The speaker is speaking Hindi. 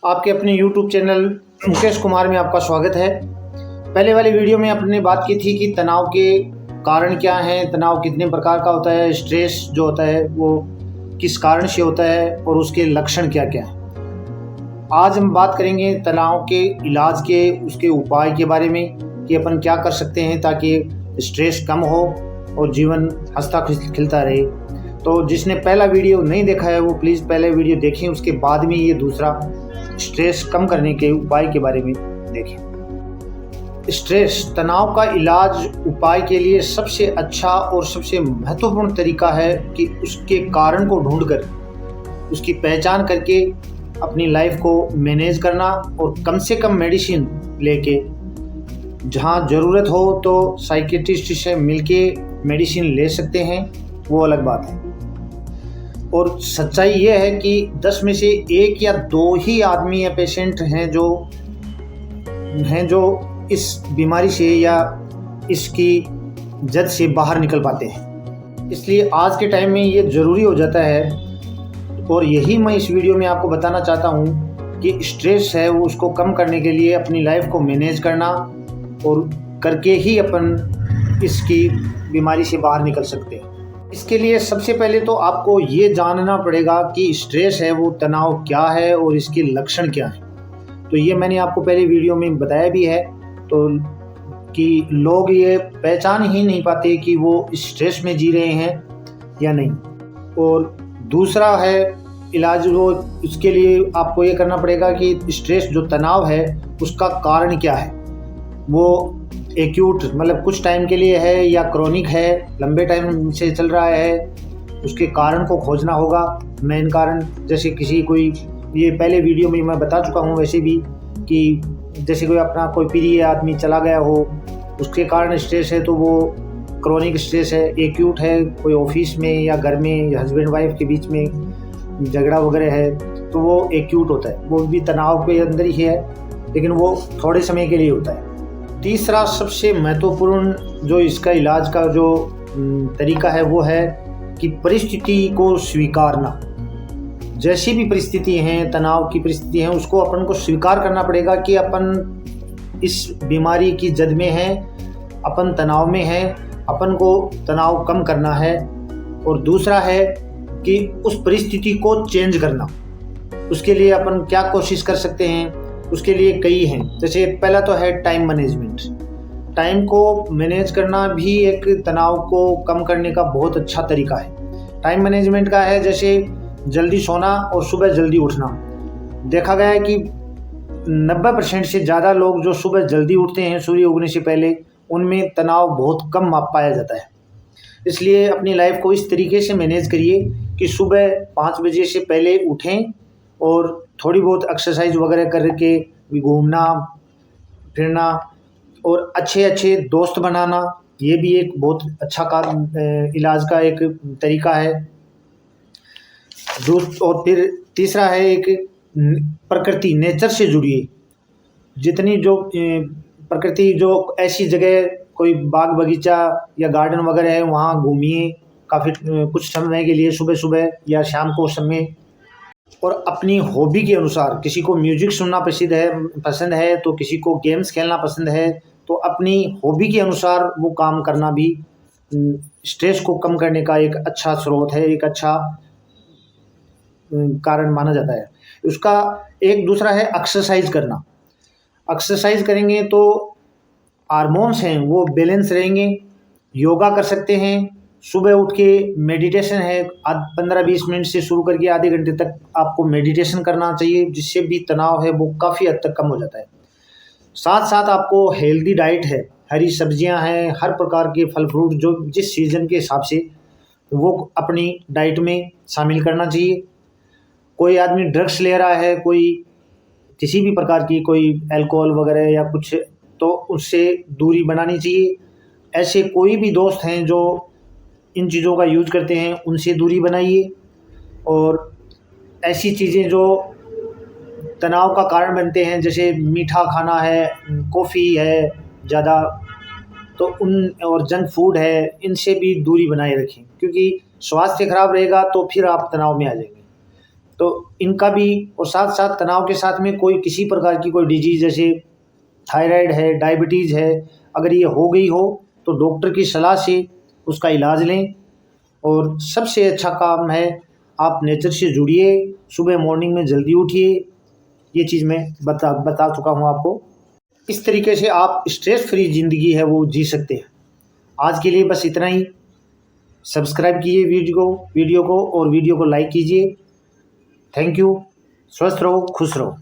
आपके अपने YouTube चैनल मुकेश कुमार में आपका स्वागत है। पहले वाली वीडियो में आपने बात की थी कि तनाव के कारण क्या हैं, तनाव कितने प्रकार का होता है, स्ट्रेस जो होता है वो किस कारण से होता है और उसके लक्षण क्या क्या हैं। आज हम बात करेंगे तनाव के इलाज के, उसके उपाय के बारे में कि अपन क्या कर सकते हैं ताकि स्ट्रेस कम हो और जीवन हंसता खिलता रहे। तो जिसने पहला वीडियो नहीं देखा है वो प्लीज़ पहले वीडियो देखें, उसके बाद में ये दूसरा स्ट्रेस कम करने के उपाय के बारे में देखें। स्ट्रेस तनाव का इलाज उपाय के लिए सबसे अच्छा और सबसे महत्वपूर्ण तरीका है कि उसके कारण को ढूंढकर उसकी पहचान करके अपनी लाइफ को मैनेज करना और कम से कम मेडिसिन लेके, जहाँ ज़रूरत हो तो साइकियाट्रिस्ट से मिलके मेडिसिन ले सकते हैं, वो अलग बात है। और सच्चाई ये है कि 10 में से 1 या 2 ही आदमी या पेशेंट हैं जो इस बीमारी से या इसकी जद से बाहर निकल पाते हैं। इसलिए आज के टाइम में ये ज़रूरी हो जाता है और यही मैं इस वीडियो में आपको बताना चाहता हूँ कि स्ट्रेस है वो उसको कम करने के लिए अपनी लाइफ को मैनेज करना और करके ही अपन इसकी बीमारी से बाहर निकल सकते हैं। इसके लिए सबसे पहले तो आपको ये जानना पड़ेगा कि स्ट्रेस है वो तनाव क्या है और इसके लक्षण क्या हैं। तो ये मैंने आपको पहले वीडियो में बताया भी है, तो कि लोग ये पहचान ही नहीं पाते कि वो स्ट्रेस में जी रहे हैं या नहीं। और दूसरा है इलाज, वो इसके लिए आपको ये करना पड़ेगा कि स्ट्रेस जो तनाव है उसका कारण क्या है। वो एक्यूट मतलब कुछ टाइम के लिए है या क्रॉनिक है, लंबे टाइम से चल रहा है, उसके कारण को खोजना होगा। मेन कारण जैसे कोई ये पहले वीडियो में मैं बता चुका हूँ वैसे भी कि जैसे कोई अपना कोई प्रिय आदमी चला गया हो, उसके कारण स्ट्रेस है तो वो क्रॉनिक स्ट्रेस है। एक्यूट है कोई ऑफिस में या घर में या हस्बैंड वाइफ के बीच में झगड़ा वगैरह है तो वो एक्यूट होता है, वो भी तनाव के अंदर ही है लेकिन वो थोड़े समय के लिए होता है। तीसरा सबसे महत्वपूर्ण जो इसका इलाज का जो तरीका है वो है कि परिस्थिति को स्वीकारना। जैसी भी परिस्थिति हैं, तनाव की परिस्थिति हैं, उसको अपन को स्वीकार करना पड़ेगा कि अपन इस बीमारी की जद में हैं, अपन तनाव में हैं, अपन को तनाव कम करना है। और दूसरा है कि उस परिस्थिति को चेंज करना। उसके लिए अपन क्या कोशिश कर सकते हैं, उसके लिए कई हैं। जैसे पहला तो है टाइम मैनेजमेंट। टाइम को मैनेज करना भी एक तनाव को कम करने का बहुत अच्छा तरीका है। टाइम मैनेजमेंट का है जैसे जल्दी सोना और सुबह जल्दी उठना। देखा गया है कि 90% से ज़्यादा लोग जो सुबह जल्दी उठते हैं सूर्य उगने से पहले, उनमें तनाव बहुत कम पाया जाता है। इसलिए अपनी लाइफ को इस तरीके से मैनेज करिए कि सुबह 5 बजे से पहले उठें और थोड़ी बहुत एक्सरसाइज वगैरह करके भी घूमना फिरना और अच्छे दोस्त बनाना, ये भी एक बहुत अच्छा इलाज का एक तरीका है। और फिर तीसरा है एक प्रकृति, नेचर से जुड़िए। जितनी जो प्रकृति जो ऐसी जगह कोई बाग बगीचा या गार्डन वगैरह है वहाँ घूमिए काफ़ी कुछ समय के लिए, सुबह सुबह या शाम को समय। और अपनी हॉबी के अनुसार, किसी को म्यूजिक सुनना पसंद है तो किसी को गेम्स खेलना पसंद है, तो अपनी हॉबी के अनुसार वो काम करना भी स्ट्रेस को कम करने का एक अच्छा स्रोत है, एक अच्छा कारण माना जाता है। उसका एक दूसरा है एक्सरसाइज करना। एक्सरसाइज करेंगे तो हार्मोन्स हैं वो बैलेंस रहेंगे। योगा कर सकते हैं, सुबह उठ के मेडिटेशन है, 15-20 मिनट से शुरू करके आधे घंटे तक आपको मेडिटेशन करना चाहिए, जिससे भी तनाव है वो काफ़ी हद तक कम हो जाता है। साथ साथ आपको हेल्दी डाइट है, हरी सब्जियां हैं, हर प्रकार के फल फ्रूट जो जिस सीज़न के हिसाब से वो अपनी डाइट में शामिल करना चाहिए। कोई आदमी ड्रग्स ले रहा है, कोई किसी भी प्रकार की कोई अल्कोहल वगैरह या कुछ, तो उससे दूरी बनानी चाहिए। ऐसे कोई भी दोस्त हैं जो इन चीज़ों का यूज करते हैं उनसे दूरी बनाइए। और ऐसी चीज़ें जो तनाव का कारण बनते हैं जैसे मीठा खाना है, कॉफ़ी है ज़्यादा, तो उन और जंक फूड है, इनसे भी दूरी बनाए रखें, क्योंकि स्वास्थ्य खराब रहेगा तो फिर आप तनाव में आ जाएंगे। तो इनका भी, और साथ साथ तनाव के साथ में कोई किसी प्रकार की कोई डिजीज़ जैसे थायराइड है, डायबिटीज़ है, अगर ये हो गई हो तो डॉक्टर की सलाह से उसका इलाज लें। और सबसे अच्छा काम है, आप नेचर से जुड़िए, सुबह मॉर्निंग में जल्दी उठिए। ये चीज़ मैं बता चुका हूँ आपको। इस तरीके से आप स्ट्रेस फ्री ज़िंदगी है वो जी सकते हैं। आज के लिए बस इतना ही। सब्सक्राइब कीजिए वीडियो को और वीडियो को लाइक कीजिए। Thank you. स्वस्थ रहो, खुश रहो।